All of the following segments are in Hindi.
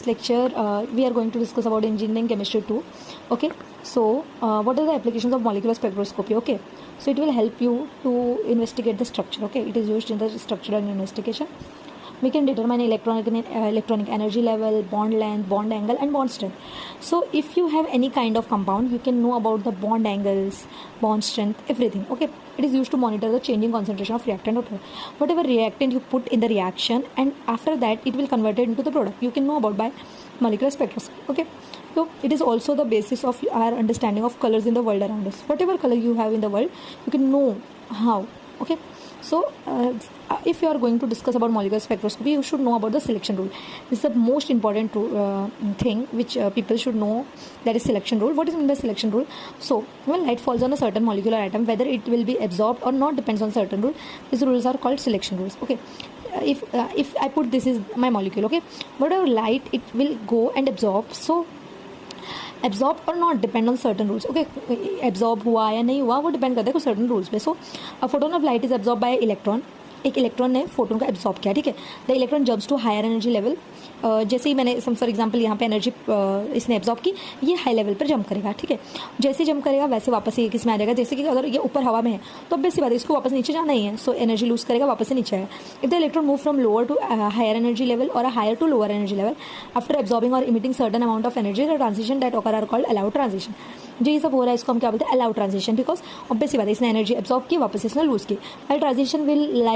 lecture we are going to discuss about engineering chemistry 2. Okay, so what are the applications of molecular spectroscopy? Okay, so it will help you to investigate the structure. Okay, it is used in the structural investigation. We can determine electronic energy level, bond length, bond angle, and bond strength. So if you have any kind of compound, you can know about the bond angles, bond strength, everything. Okay, it is used to monitor the changing concentration of reactant or whatever reactant you put in the reaction, and after that it will convert it into the product. You can know about by molecular spectroscopy. Okay, so it is also the basis of our understanding of colors in the world around us. Whatever color you have in the world, you can know how. Okay, so if you are going to discuss about molecular spectroscopy, you should know about the selection rule. This is the most important thing which people should know, that is selection rule. What is meant by selection rule? So when light falls on a certain molecular atom, whether it will be absorbed or not depends on certain rule. These rules are called selection rules. Okay, if I put this is my molecule, okay, whatever light it will go and absorb. So absorb और not depend on certain rules. Okay, absorb हुआ या नहीं हुआ वो डिपेंड करता है कुछ सर्टन रूल्स पे. So a photon of light is absorb by electron. एक इलेक्ट्रॉन ने फोटोन को एब्जॉर्ब किया. ठीक है, the electron jumps to higher energy level. जैसे ही मैंने फॉर एग्जांपल यहाँ पे एनर्जी इसने एब्जॉर्ब की, ये हाई लेवल पर जंप करेगा. ठीक है, जैसे ही जंप करेगा वैसे वापस ये किस में आ जाएगा. जैसे कि अगर ये ऊपर हवा में है तो बेसिक बात है इसको वापस नीचे जाना ही है. सो एनर्जी लूज करेगा, वापस से नीचे आएगा. If the electron move from lower to higher energy level और higher to lower energy level after absorbing और emitting certain amount of energy, the transition that occur are called allowed transition. जो ये सब हो रहा है इसको हम क्या बोलते हैं, अलाउड ट्रांजिशन. बिकॉज ऑब्वियसली बात है इसने एनर्जी एब्जॉर्ब की, वापस इसने लूज की. While transition will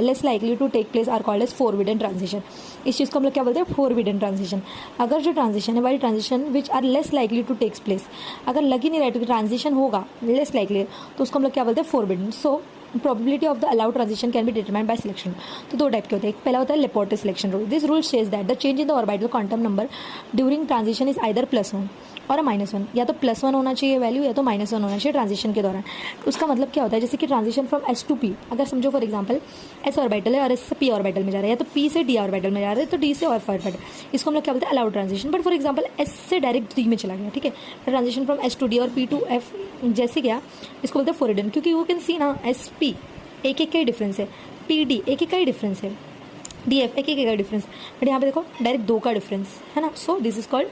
less likely to take place are called as forbidden transition. इस चीज़ को हम लोग क्या बोलते हैं, फोरबिडन ट्रांजिशन. अगर जो ट्रांजिशन है while transition which are less likely to takes place, अगर लग ही नहीं रहा है ट्रांजिशन होगा लेस लाइकली, तो उसको हम लोग क्या बोलते हैं, forbidden. So probability of the allowed transition can be determined by selection. तो दो टाइप के होते हैं. पहला होता है Laporte selection rule. This rule says that the change in the orbital quantum number during transition is either +1 और -1. या तो +1 होना चाहिए वैल्यू या तो -1 होना चाहिए ट्रांजिशन के दौरान. उसका मतलब क्या होता है, जैसे कि transition from S to P, अगर समझो फॉर एग्जांपल S ऑर्बिटल है और S से P ऑर्बिटल में जा रहा है, या तो P से D ऑर्बिटल में जा रहा है तो D से और ऑर्बिटल, इसको हम लोग क्या बोलते हैं, allowed transition. But for example S से डायरेक्ट D में चला गया. ठीक है, transition from S to D और P टू F जैसे गया, इसको बोलते हैं फोरबिडन. क्योंकि यू कैन सी ना SP एक एक का ही डिफरेंस है, PD एक एक का ही डिफरेंस है, DF एक एक का डिफरेंस. बट यहाँ पे देखो डायरेक्ट दो का डिफरेंस है ना. So this is called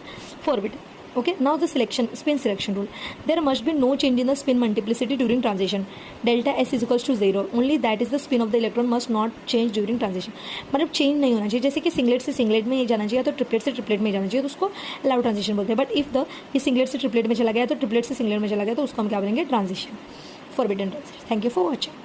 forbidden. Okay, now the spin selection rule. There must be no change in the spin multiplicity during transition. Delta S is equals to 0. Only that is the spin of the electron must not change during transition. मतलब चेंज नहीं होना चाहिए. जैसे कि सिंगलेट से सिंगलेट में जाना चाहिए तो ट्रिपलेट से ट्रिपलेट में जाना चाहिए, तो उसको अलाउड ट्रांजिशन बोलते हैं. बट इफ ये सिंगलेट से ट्रिपलेट में चला गया तो ट्रिपलेट से सिंगलेट में चला गया तो उसको हम क्या बोलेंगे, transition, forbidden transition. Thank you for watching.